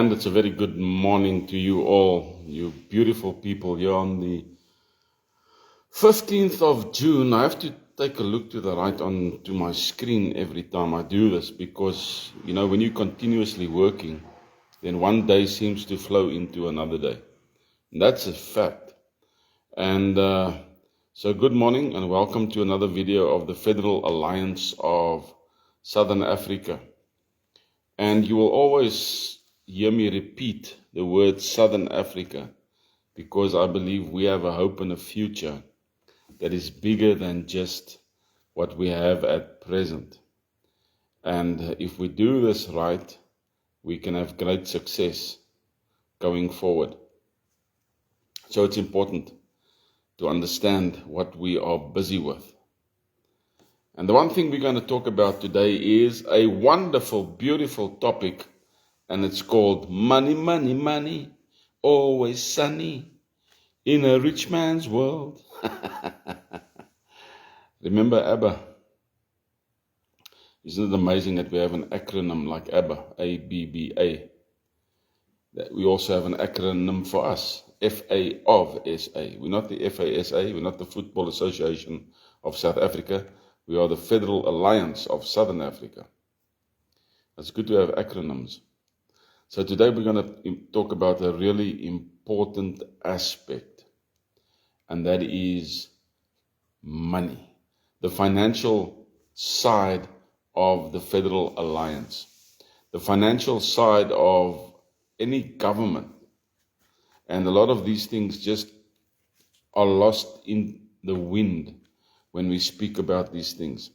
And it's a very good morning to you all, you beautiful people here on the 15th of June. I have to take a look to the right onto my screen every time I do this because, when you're continuously working, then one day seems to flow into another day. And that's a fact. And so good morning and welcome to another video of the Federal Alliance of Southern Africa. And you will always hear me repeat the word Southern Africa because I believe we have a hope and a future that is bigger than just what we have at present. And if we do this right, we can have great success going forward. So it's important to understand what we are busy with. And the one thing we're going to talk about today is a wonderful, beautiful topic, and it's called money, money, money, always sunny in a rich man's world. Remember ABBA? Isn't it amazing that we have an acronym like ABBA, A-B-B-A? That we also have an acronym for us, F-A of S-A. We're not the F-A-S-A, we're not the Football Association of South Africa. We are the Federal Alliance of Southern Africa. It's good to have acronyms. So today we're going to talk about a really important aspect, and that is money, the financial side of the Federal Alliance, the financial side of any government. And a lot of these things just are lost in the wind when we speak about these things.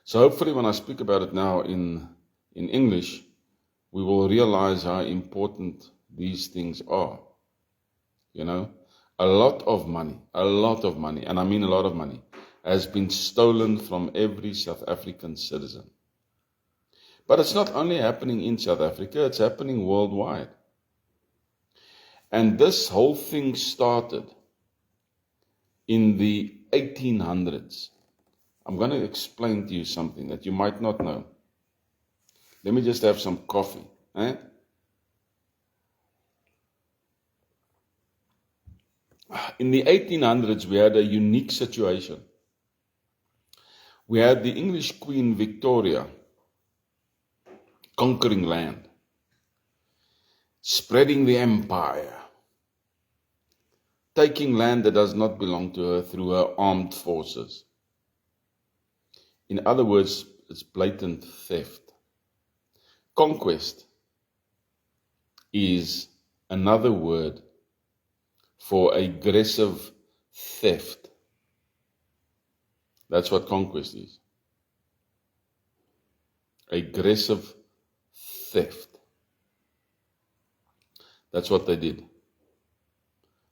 So hopefully when I speak about it now in English, we will realize how important these things are. A lot of money, and I mean a lot of money, has been stolen from every South African citizen. But it's not only happening in South Africa, it's happening worldwide. And this whole thing started in the 1800s. I'm going to explain to you something that you might not know. Let me just have some coffee. In the 1800s, we had a unique situation. We had the English Queen Victoria conquering land, spreading the empire, taking land that does not belong to her through her armed forces. In other words, it's blatant theft. Conquest is another word for aggressive theft. That's what conquest is. Aggressive theft. That's what they did.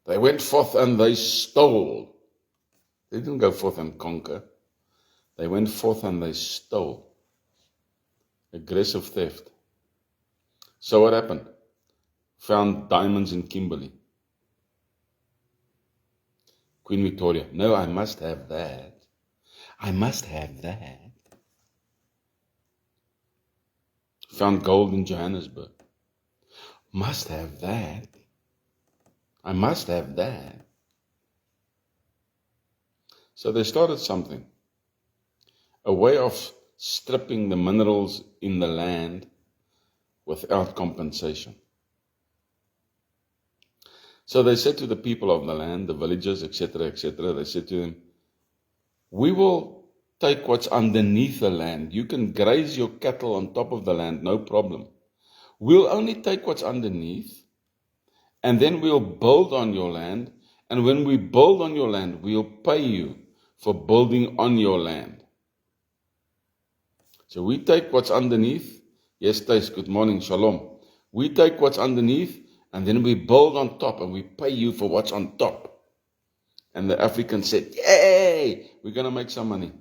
They went forth and they stole. They didn't go forth and conquer. They went forth and they stole. Aggressive theft. So what happened? Found diamonds in Kimberley. Queen Victoria, no, I must have that. I must have that. Found gold in Johannesburg. Must have that. I must have that. So they started something. A way of stripping the minerals in the land without compensation. So they said to the people of the land, the villagers, etc., they said to them, we will take what's underneath the land. You can graze your cattle on top of the land, no problem. We'll only take what's underneath, and then we'll build on your land, and when we build on your land, we'll pay you for building on your land. So we take what's underneath. Yes, Thijs, good morning, shalom. We take what's underneath, and then we build on top, and we pay you for what's on top. And the Africans said, yay, we're going to make some money.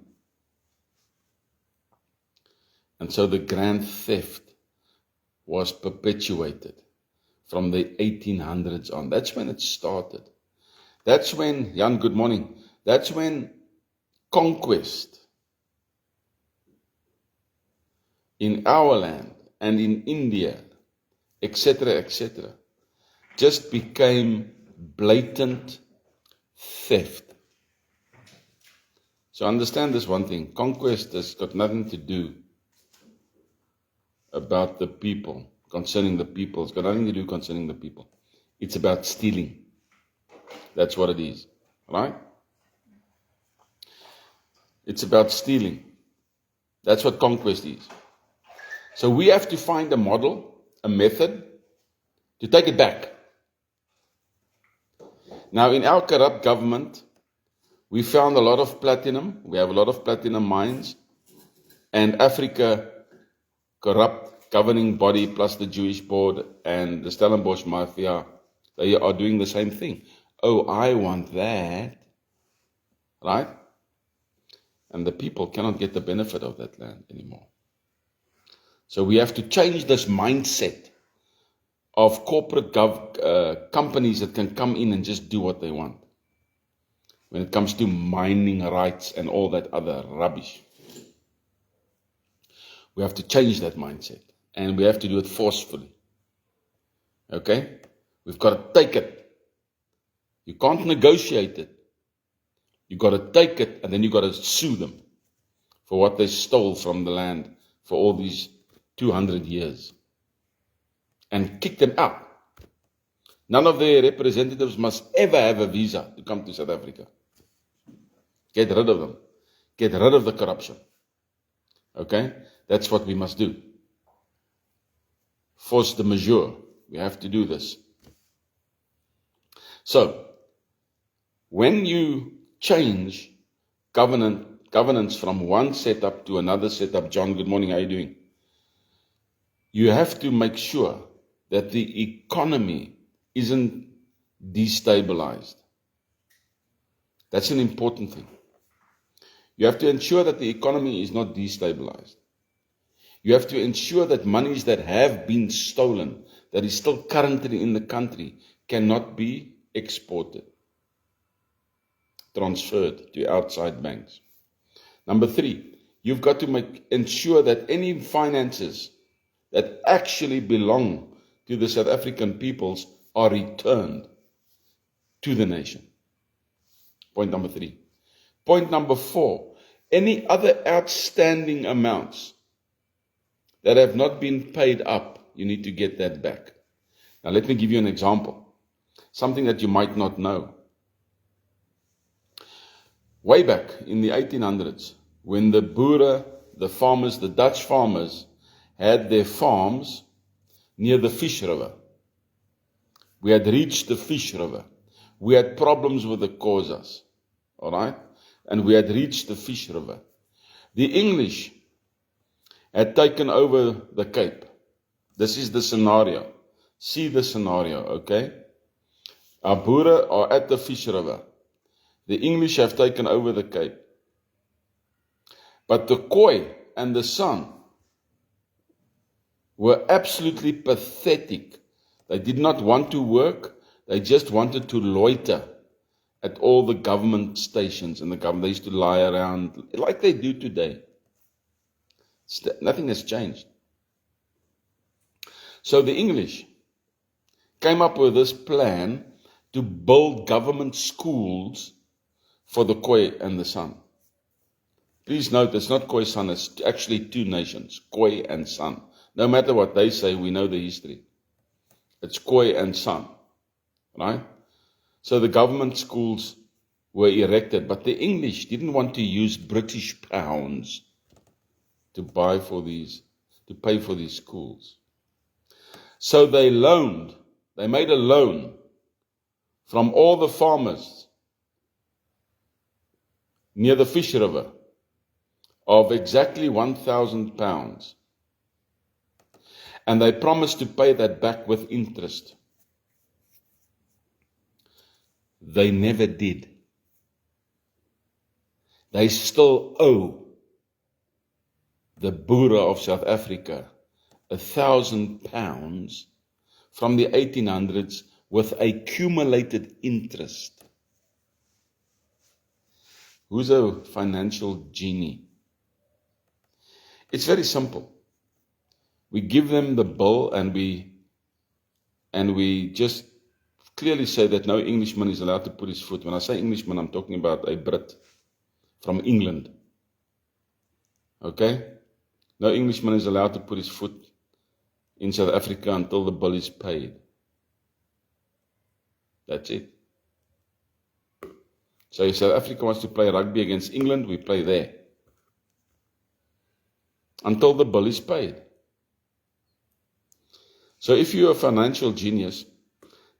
And so the grand theft was perpetuated from the 1800s on. That's when it started. That's when, Jan, good morning. That's when conquest in our land and in India etc., etc., just became blatant theft. So understand this one thing. Conquest has got nothing to do about the people, concerning the people. It's got nothing to do concerning the people. It's about stealing. That's what it is, right? It's about stealing. That's what conquest is. So we have to find a model, a method, to take it back. Now, in our corrupt government, we found a lot of platinum. We have a lot of platinum mines. And Africa, corrupt governing body, plus the Jewish board and the Stellenbosch mafia, they are doing the same thing. Oh, I want that. Right? And the people cannot get the benefit of that land anymore. So we have to change this mindset of corporate companies that can come in and just do what they want when it comes to mining rights and all that other rubbish. We have to change that mindset, and we have to do it forcefully. Okay? We've got to take it. You can't negotiate it. You've got to take it, and then you've got to sue them for what they stole from the land for all these 200 years. And kick them out. None of their representatives must ever have a visa to come to South Africa. Get rid of them. Get rid of the corruption. Okay? That's what we must do. Force the majeure. We have to do this. So, when you change governance from one setup to another setup, John, good morning, how are you doing? You have to make sure that the economy isn't destabilized. That's an important thing. You have to ensure that the economy is not destabilized. You have to ensure that monies that have been stolen, that is still currently in the country, cannot be exported, transferred to outside banks. Number 3, you've got to ensure that any finances that actually belong to the South African peoples are returned to the nation. Point number 3. Point number 4, any other outstanding amounts that have not been paid up, you need to get that back. Now let me give you an example, something that you might not know. Way back in the 1800s, when the Boere, the farmers, the Dutch farmers, had their farms near the Fish River. We had reached the Fish River. We had problems with the Xhosas, all right? And we had reached the Fish River. The English had taken over the Cape. This is the scenario. See the scenario, okay? Our Boere are at the Fish River. The English have taken over the Cape. But the Khoi and the San were absolutely pathetic. They did not want to work. They just wanted to loiter at all the government stations. And they used to lie around like they do today. Nothing has changed. So the English came up with this plan to build government schools for the Khoi and the San. Please note, it's not Khoi San, it's actually two nations, Khoi and San. No matter what they say, we know the history. It's Khoi and San, right? So the government schools were erected, but the English didn't want to use British pounds to pay for these schools. So they made a loan from all the farmers near the Fish River of exactly £1,000. And they promised to pay that back with interest. They never did. They still owe the Boere of South Africa £1,000 from the 1800s with accumulated interest. Who's a financial genie? It's very simple. We give them the bill and we and we just clearly say that no Englishman is allowed to put his foot. When I say Englishman, I'm talking about a Brit from England. Okay? No Englishman is allowed to put his foot in South Africa until the bill is paid. That's it. So if South Africa wants to play rugby against England, we play there. Until the bill is paid. So if you're a financial genius,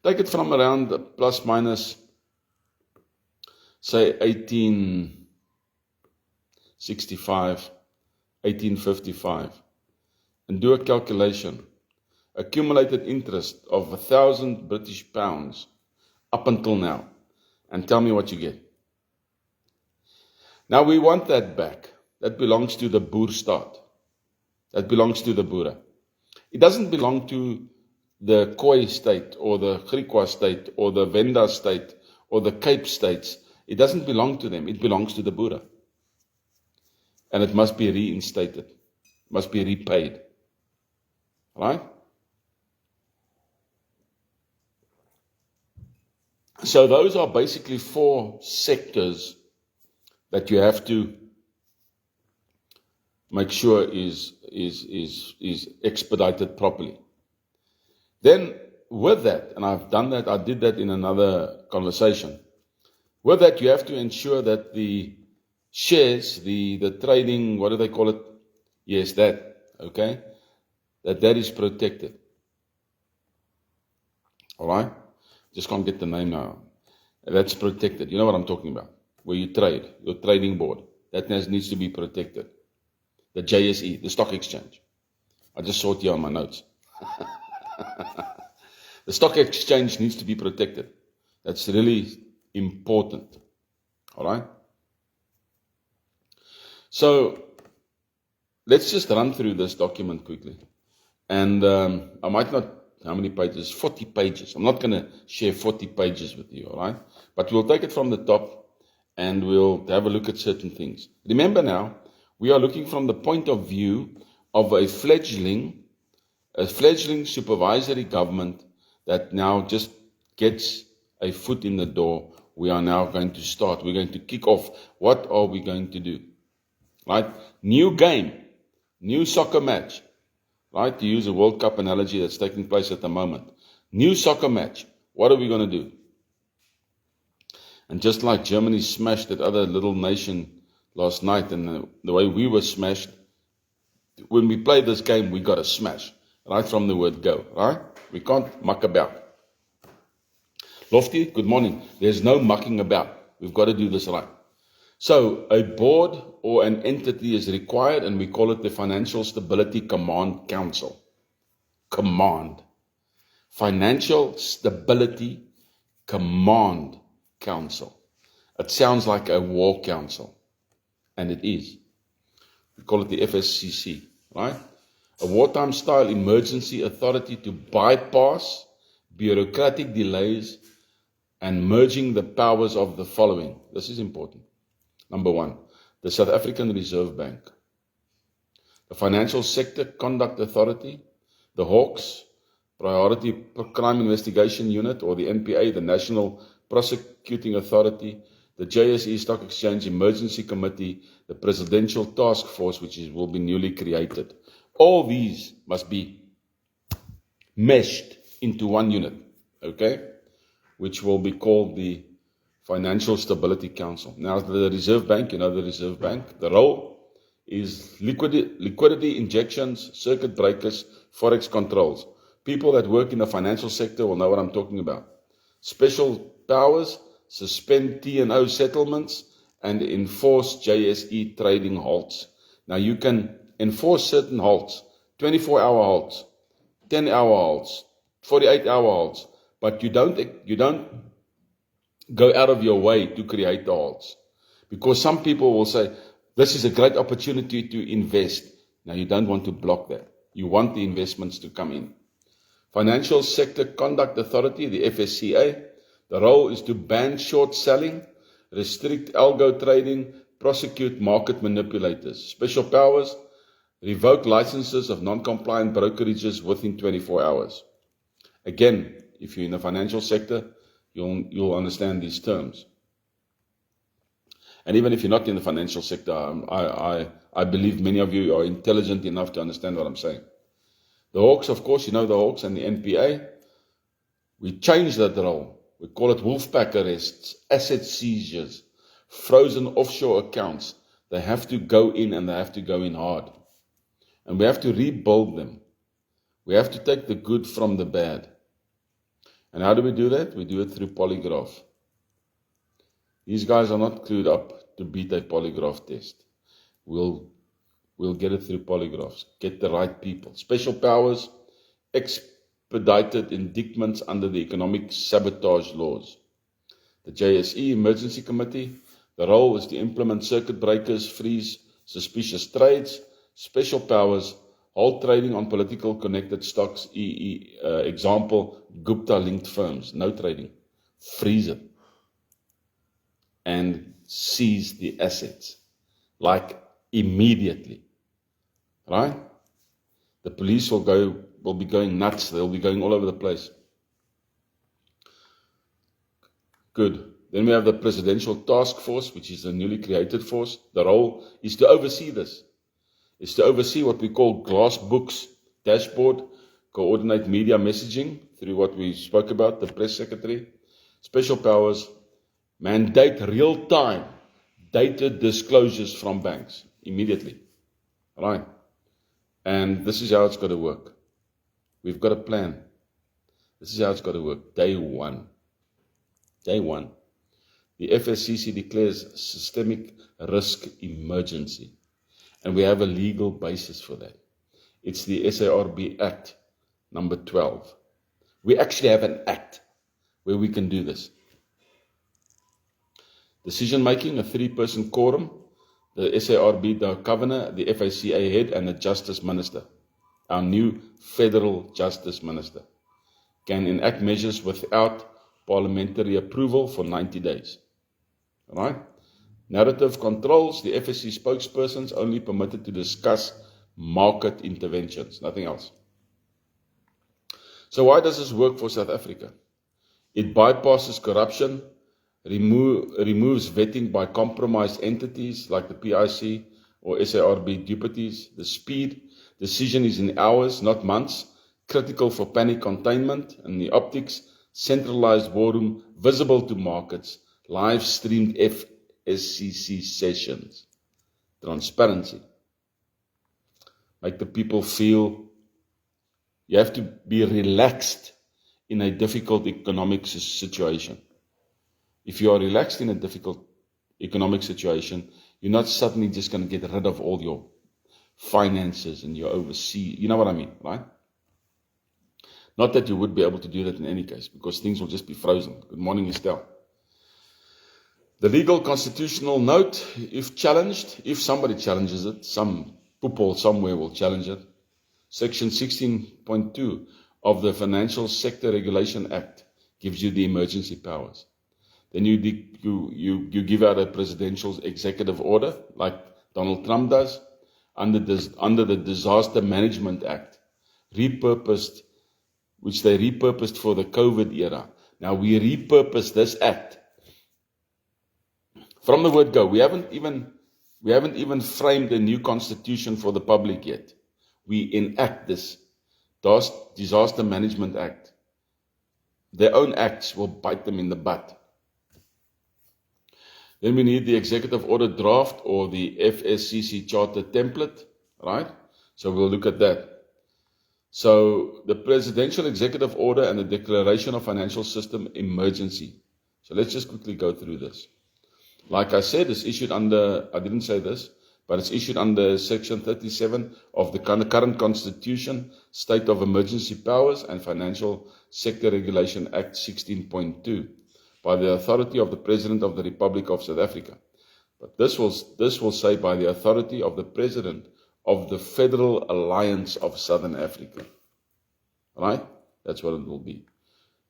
take it from around plus minus, say 1865, 1855, and do a calculation. Accumulated interest of 1,000 British pounds up until now, and tell me what you get. Now we want that back. That belongs to the Boerstaat. That belongs to the Boere. It doesn't belong to the Khoi state, or the Griqua state, or the Venda state, or the Cape states. It doesn't belong to them. It belongs to the Boere. And it must be reinstated. Must be repaid. Right? So those are basically 4 sectors that you have to make sure is expedited properly. Then with that, and I've done that, I did that in another conversation. With that, you have to ensure that the shares, the trading, what do they call it? Yes, that, okay? That is protected. All right? Just can't get the name now. That's protected. You know what I'm talking about. Where you trade, your trading board. That needs to be protected. The JSE, the stock exchange. I just saw it here on my notes. The stock exchange needs to be protected. That's really important. All right? So, let's just run through this document quickly. And I might not, how many pages? 40 pages. I'm not going to share 40 pages with you, all right? But we'll take it from the top and we'll have a look at certain things. Remember now, we are looking from the point of view of a fledgling supervisory government that now just gets a foot in the door. We are now going to start. We're going to kick off. What are we going to do? Right? New game. New soccer match. Right? To use a World Cup analogy that's taking place at the moment. New soccer match. What are we going to do? And just like Germany smashed that other little nation last night, and the way we were smashed, when we play this game, we got to smash. Right from the word go. Right? We can't muck about. Lofty, good morning. There's no mucking about. We've got to do this right. So, a board or an entity is required, and we call it the Financial Stability Command Council. Command. Financial Stability Command Council. It sounds like a war council, and it is. We call it the FSCC, right? A wartime-style emergency authority to bypass bureaucratic delays and merging the powers of the following. This is important. Number 1, the South African Reserve Bank, the Financial Sector Conduct Authority, the Hawks, Priority Crime Investigation Unit, or the NPA, the National Prosecuting Authority, the JSE Stock Exchange Emergency Committee, the Presidential Task Force, which will be newly created. All these must be meshed into one unit, okay, which will be called the Financial Stability Council. Now, the Reserve Bank, you know the Reserve Bank, the role is liquidity injections, circuit breakers, forex controls. People that work in the financial sector will know what I'm talking about. Special powers, suspend T&O settlements, and enforce JSE trading halts. Now, you can enforce certain halts, 24-hour halts, 10-hour halts, 48-hour halts, but you don't go out of your way to create the halts. Because some people will say, this is a great opportunity to invest. Now, you don't want to block that. You want the investments to come in. Financial Sector Conduct Authority, the FSCA, the role is to ban short selling, restrict algo trading, prosecute market manipulators. Special powers, revoke licenses of non-compliant brokerages within 24 hours. Again, if you're in the financial sector, you'll understand these terms. And even if you're not in the financial sector, I believe many of you are intelligent enough to understand what I'm saying. The Hawks, of course, you know the Hawks and the NPA. We changed that role. We call it Wolfpack arrests, asset seizures, frozen offshore accounts. They have to go in, and they have to go in hard. And we have to rebuild them. We have to take the good from the bad. And how do we do that? We do it through polygraph. These guys are not clued up to beat a polygraph test. We'll get it through polygraphs. Get the right people. Special powers, expedited indictments under the economic sabotage laws. The JSE Emergency Committee, the role is to implement circuit breakers, freeze suspicious trades. Special powers, hold trading on political connected stocks, example, Gupta-linked firms, no trading. Freeze it. And seize the assets, like immediately, right? The police will be going nuts. They'll be going all over the place. Good. Then we have the Presidential Task Force, which is a newly created force. The role is to oversee this. It's to oversee what we call glass books, dashboard, coordinate media messaging through what we spoke about, the press secretary. Special powers, mandate real-time data disclosures from banks immediately, right? And this is how it's got to work. We've got a plan. This is how it's got to work. Day one. The FSCC declares systemic risk emergency, and we have a legal basis for that. It's the SARB Act, number 12. We actually have an act where we can do this. Decision-making, a 3-person quorum, the SARB, the governor, the FACA head, and the justice minister, our new federal justice minister, can enact measures without parliamentary approval for 90 days. All right? Narrative controls, the FSC spokespersons only permitted to discuss market interventions, nothing else. So why does this work for South Africa? It bypasses corruption, removes vetting by compromised entities like the PIC or SARB deputies. The speed, decision is in hours, not months, critical for panic containment, and the optics, centralized war room, visible to markets, live streamed FSCC sessions. Transparency. Make the people feel you have to be relaxed in a difficult economic situation. If you are relaxed in a difficult economic situation, you're not suddenly just going to get rid of all your finances and your overseas. You know what I mean, right? Not that you would be able to do that in any case, because things will just be frozen. Good morning, Estelle. The legal constitutional note, if challenged, if somebody challenges it, some people somewhere will challenge it. Section 16.2 of the Financial Sector Regulation Act gives you the emergency powers. Then you give out a presidential executive order, like Donald Trump does, under the Disaster Management Act, which they repurposed for the COVID era. Now we repurpose this act from the word go. We haven't even framed a new constitution for the public yet. We enact this Disaster Management Act. Their own acts will bite them in the butt. Then we need the executive order draft or the FSCC charter template, right? So we'll look at that. So the presidential executive order and the declaration of financial system emergency. So let's just quickly go through this. Like I said, it's issued under, I didn't say this, but it's issued under Section 37 of the current Constitution, State of Emergency Powers and Financial Sector Regulation Act 16.2, by the authority of the President of the Republic of South Africa. But this will say by the authority of the President of the Federal Alliance of Southern Africa. Right? That's what it will be.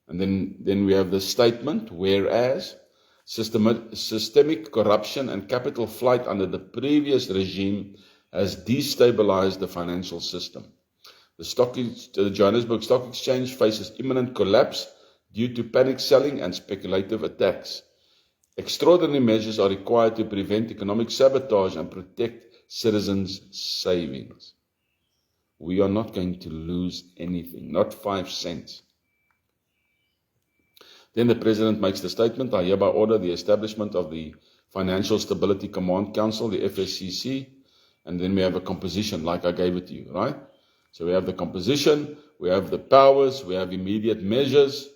And then we have the statement, whereas systemic corruption and capital flight under the previous regime has destabilized the financial system. The Johannesburg Stock Exchange faces imminent collapse due to panic selling and speculative attacks. Extraordinary measures are required to prevent economic sabotage and protect citizens' savings. We are not going to lose anything, not 5 cents. Then the President makes the statement, I hereby order the establishment of the Financial Stability Command Council, the FSCC, and then we have a composition like I gave it to you, right? So we have the composition, we have the powers, we have immediate measures,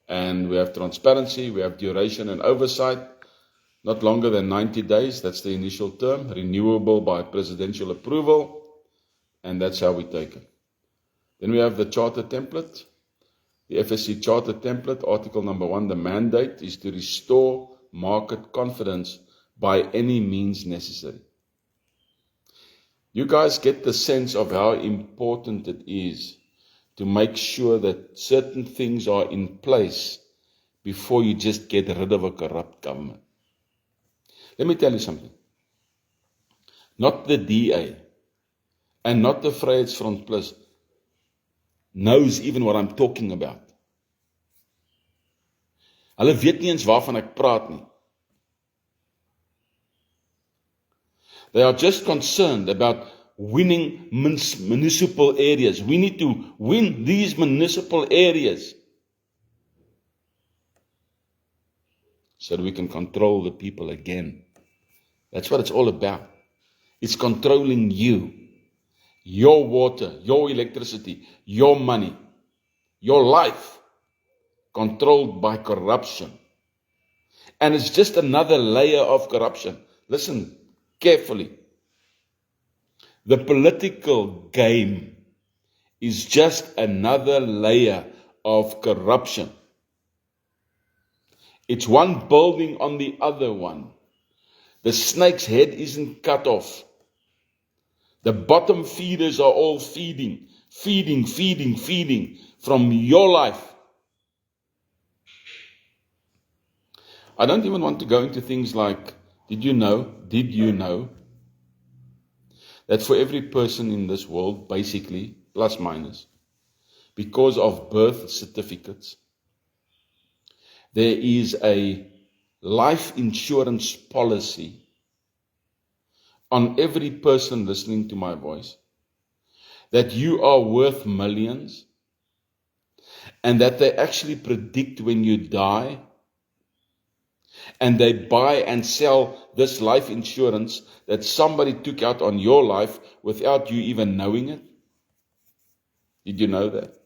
and we have transparency, we have duration and oversight, not longer than 90 days, that's the initial term, renewable by presidential approval, and that's how we take it. Then we have the charter template, the FSC charter template, article number 1, the mandate is to restore market confidence by any means necessary. You guys get the sense of how important it is to make sure that certain things are in place before you just get rid of a corrupt government. Let me tell you something. Not the DA and not the Vryheidsfront Plus knows even what I'm talking about. Hulle weet nie eens waarvan ek praat nie. They are just concerned about winning municipal areas. We need to win these municipal areas so that we can control the people again. That's what it's all about. It's controlling you, your water, your electricity, your money, your life, controlled by corruption. And it's just another layer of corruption. Listen carefully. The political game is just another layer of corruption. It's one building on the other one. The snake's head isn't cut off. The bottom feeders are all feeding from your life. I don't even want to go into things like, did you know that for every person in this world, basically, plus minus, because of birth certificates, there is a life insurance policy on every person listening to my voice, that you are worth millions, and that they actually predict when you die, and they buy and sell this life insurance that somebody took out on your life without you even knowing it? Did you know that?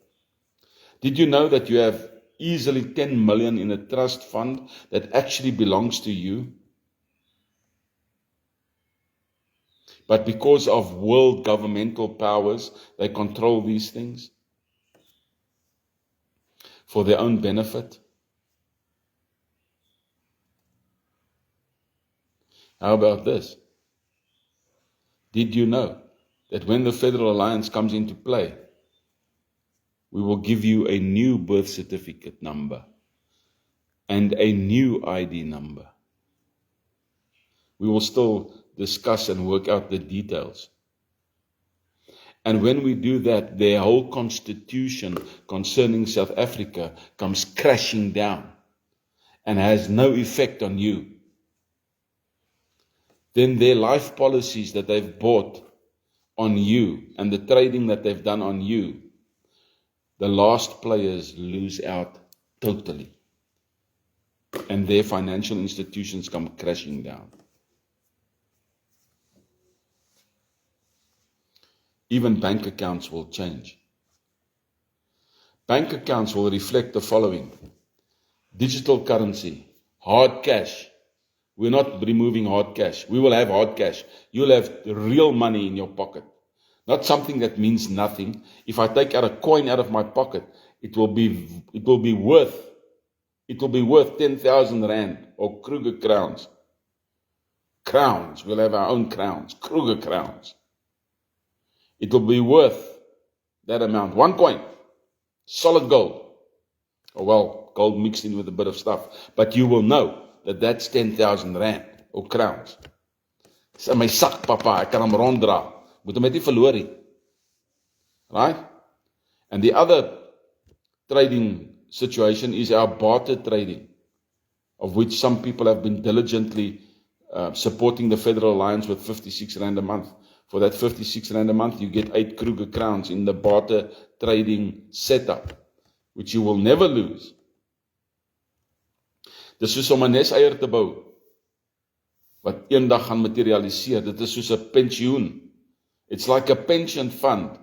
Did you know that you have easily 10 million in a trust fund that actually belongs to you? But because of world governmental powers, they control these things for their own benefit. How about this? Did you know that when the Federal Alliance comes into play, we will give you a new birth certificate number and a new ID number? We will still discuss and work out the details. And when we do that, their whole constitution concerning South Africa comes crashing down and has no effect on you. Then their life policies that they've bought on you and the trading that they've done on you, the last players lose out totally. And their financial institutions come crashing down. Even bank accounts will change. Bank accounts will reflect the following: digital currency, hard cash. We're not removing hard cash. We will have hard cash. You'll have real money in your pocket. Not something that means nothing. If I take out a coin out of my pocket, it will be worth 10,000 rand or Kruger crowns. Crowns. We'll have our own crowns. Kruger crowns. It will be worth that amount. One coin. Solid gold. Or well, gold mixed in with a bit of stuff. But you will know that that's 10,000 rand or crowns. Dis in my sak, papa, ek kan hom ronddra. Moet hom net nie verloor nie. right? And the other trading situation is our barter trading, of which some people have been diligently supporting the Federal Alliance with 56 Rand a month. For that 56 Rand a month, you get 8 Kruger crowns in the barter trading setup, which you will never lose. Dis soos om 'n neseier te bou, wat eendag gaan materialiseer. Dit is soos 'n pensioen. It's like a pension fund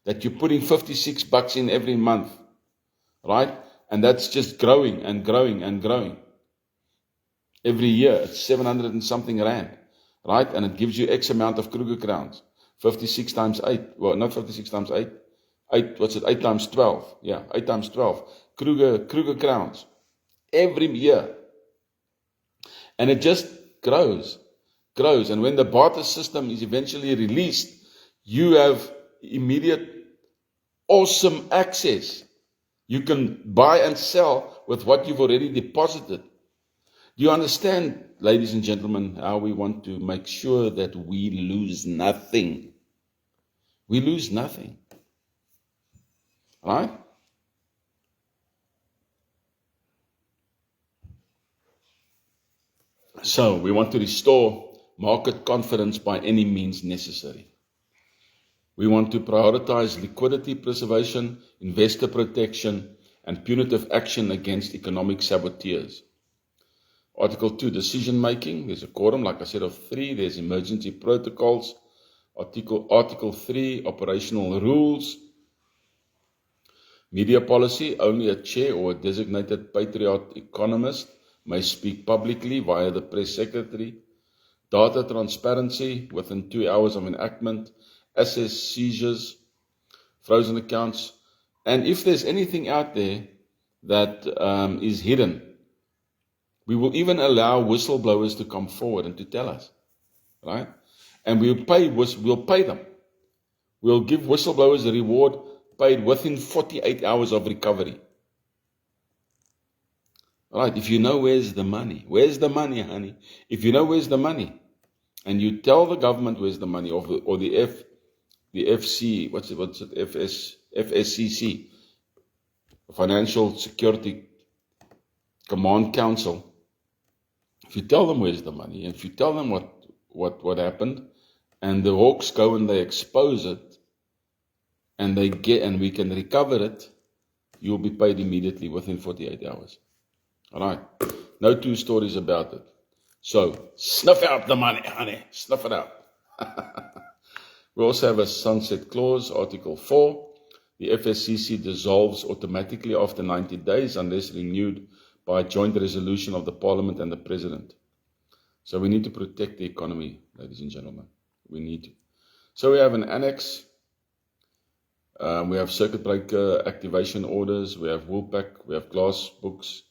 that you're putting $56 in every month, right? And that's just growing and growing and growing. Every year, it's 700 and something Rand, right? And it gives you X amount of Kruger crowns. 56 times 8, well, not 56 times 8, 8 times 12, yeah, 8 times 12, Kruger crowns, every year. And it just grows, and when the barter system is eventually released, you have immediate, awesome access. You can buy and sell with what you've already deposited. Do you understand, ladies and gentlemen, how we want to make sure that we lose nothing? We lose nothing, right? So we want to restore market confidence by any means necessary. We want to prioritize liquidity preservation, investor protection, and punitive action against economic saboteurs. Article 2, decision making. There's a quorum, like I said, of 3. There's emergency protocols. Article 3, operational rules. Media policy, only a chair or a designated patriot economist may speak publicly via the press secretary. Data transparency within 2 hours of enactment. Assess seizures, frozen accounts. And if there's anything out there that is hidden, we will even allow whistleblowers to come forward and to tell us, right? And we'll pay them. We'll give whistleblowers a reward paid within 48 hours of recovery. All right, if you know where's the money, honey? If you know where's the money, and you tell the government where's the money, or the FC, what's it, FSCC, Financial Security Command Council, if you tell them where's the money, and if you tell them what happened, and the hawks go and they expose it, and we can recover it, you'll be paid immediately within 48 hours. All right, no two stories about it. So snuff out the money, honey, snuff it out. We also have a sunset clause, Article 4. The FSCC dissolves automatically after 90 days unless renewed by a joint resolution of the Parliament and the President. So we need to protect the economy, ladies and gentlemen. We need to. So we have an annex. We have circuit breaker activation orders. We have Woolpack. We have glass books.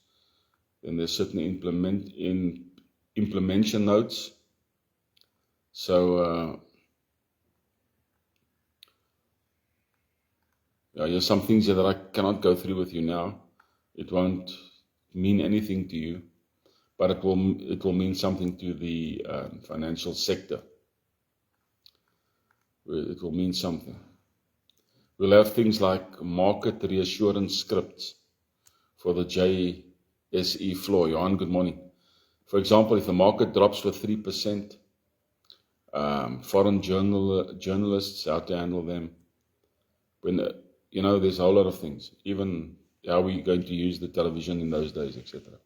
Then there's certain implementation notes. So here's some things that I cannot go through with you now. It won't mean anything to you, but it will mean something to the financial sector. It will mean something. We'll have things like market reassurance scripts for the JSE floor. Johan, good morning. For example, if the market drops with 3%, foreign journalists, how to handle them. When there's a whole lot of things. Even how we're going to use the television in those days, etc.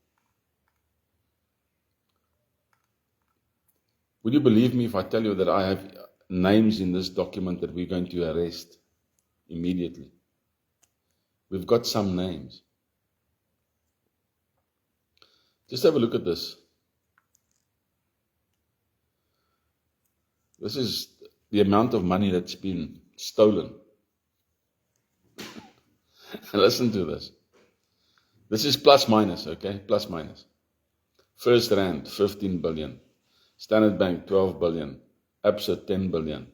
Would you believe me if I tell you that I have names in this document that we're going to arrest immediately? We've got some names. Just have a look at this. This is the amount of money that's been stolen. Listen to this. This is plus minus, okay? Plus minus. First Rand, 15 billion. Standard Bank, 12 billion. Absa, 10 billion.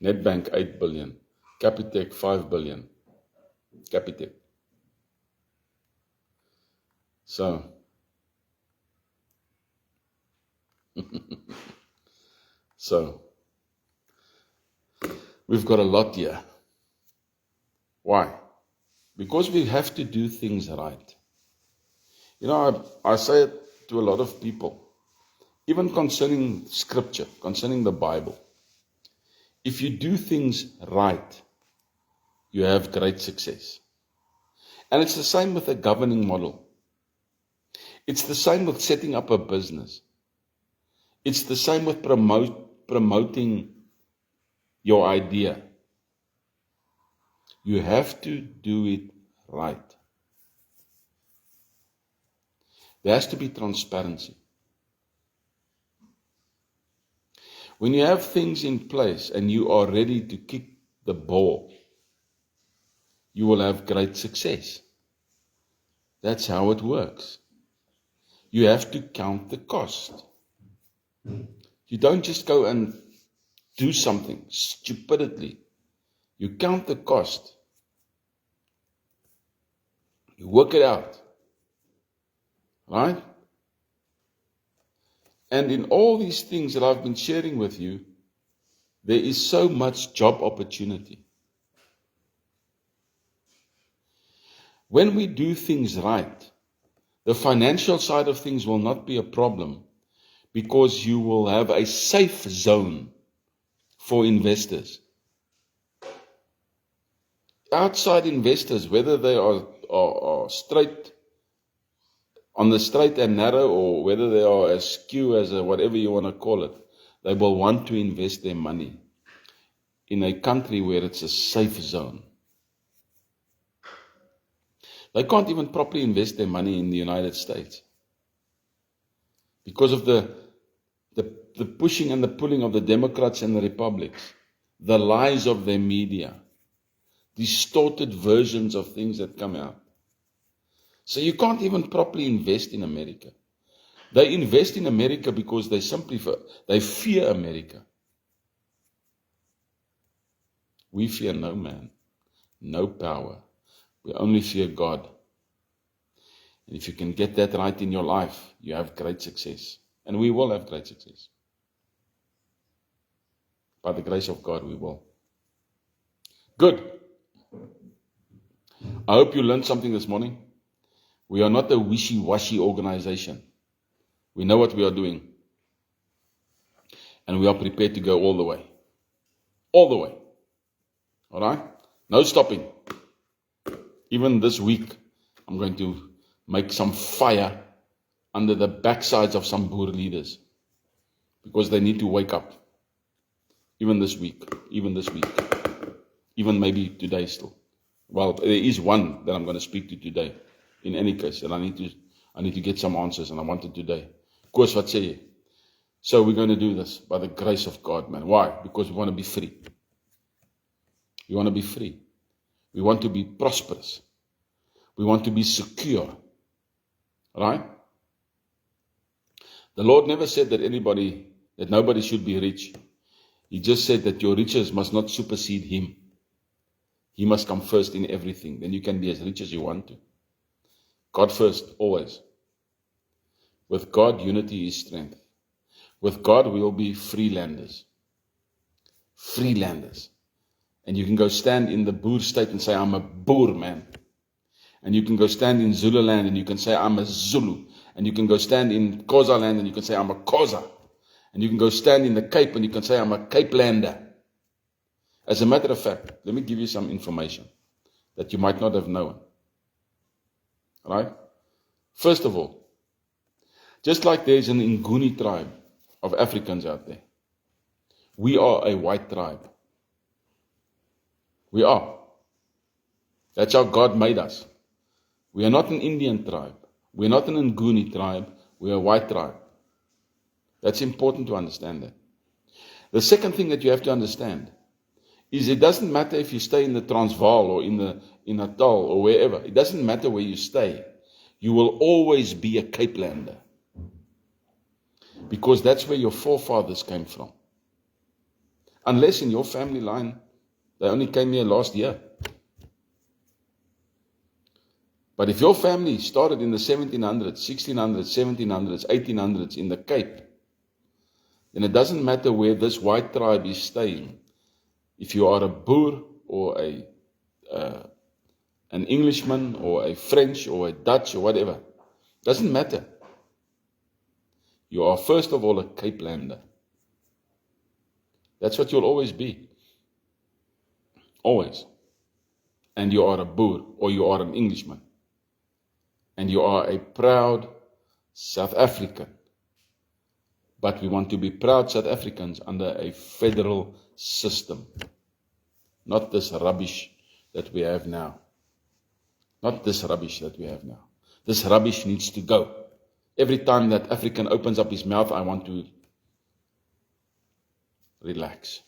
Nedbank, 8 billion. Capitec, 5 billion. Capitec. So, we've got a lot here. Why? Because we have to do things right. You know, I say it to a lot of people, even concerning Scripture, concerning the Bible. If you do things right, you have great success. And it's the same with a governing model. It's the same with setting up a business. It's the same with promoting your idea. You have to do it right. There has to be transparency. When you have things in place and you are ready to kick the ball, you will have great success. That's how it works. You have to count the cost. You don't just go and do something stupidly. You count the cost. You work it out. Right? And in all these things that I've been sharing with you, there is so much job opportunity. When we do things right, the financial side of things will not be a problem because you will have a safe zone for investors. Outside investors, whether they are straight on the straight and narrow, or whether they are as skew as whatever you want to call it, they will want to invest their money in a country where it's a safe zone. They can't even properly invest their money in the United States because of the pushing and the pulling of the Democrats and the Republicans, the lies of their media, distorted versions of things that come out. So you can't even properly invest in America. They invest in America because they fear America. We fear no man, no power. We only fear God. And if you can get that right in your life, you have great success. And we will have great success. By the grace of God, we will. Good. I hope you learned something this morning. We are not a wishy-washy organization. We know what we are doing. And we are prepared to go all the way. All the way. All right? No stopping. Even this week, I'm going to make some fire under the backsides of some Boer leaders. Because they need to wake up. Even this week. Even maybe today still. Well, there is one that I'm going to speak to today. In any case, and I need to get some answers, and I want it today. Koos, wat sê jy? So we're going to do this by the grace of God, man. Why? Because we want to be free. We want to be free. We want to be prosperous. We want to be secure. Right? The Lord never said that nobody should be rich. He just said that your riches must not supersede Him. He must come first in everything. Then you can be as rich as you want to. God first, always. With God, unity is strength. With God, we will be freelanders. Freelanders. And you can go stand in the Boer state and say, I'm a Boer, man. And you can go stand in Zululand and you can say, I'm a Zulu. And you can go stand in Xhosa land and you can say, I'm a Xhosa. And you can go stand in the Cape and you can say, I'm a Cape Lander. As a matter of fact, let me give you some information that you might not have known. Right? First of all, just like there's an Nguni tribe of Africans out there, we are a white tribe. We are. That's how God made us. We are not an Indian tribe. We're not an Nguni tribe. We're a white tribe. That's important to understand that. The second thing that you have to understand is it doesn't matter if you stay in the Transvaal or in Natal or wherever. It doesn't matter where you stay. You will always be a Cape Lander. Because that's where your forefathers came from. Unless in your family line, they only came here last year. But if your family started in the 1700s, 1600s, 1700s, 1800s in the Cape, then it doesn't matter where this white tribe is staying. If you are a Boer or a an Englishman or a French or a Dutch or whatever. Doesn't matter. You are first of all a Cape Lander. That's what you'll always be. Always. And you are a Boer, or you are an Englishman. And you are a proud South African. But we want to be proud South Africans under a federal system. Not this rubbish that we have now. Not this rubbish that we have now. This rubbish needs to go. Every time that African opens up his mouth, I want to relax.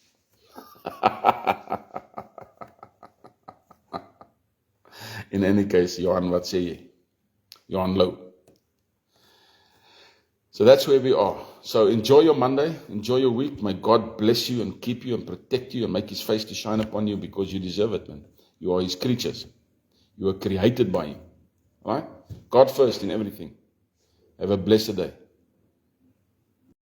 In any case, Johan, wat sê jy? Johan Lou. So that's where we are. So enjoy your Monday, enjoy your week. May God bless you and keep you and protect you and make His face to shine upon you, because you deserve it, man. You are His creatures. You were created by Him. All right? God first in everything. Have a blessed day.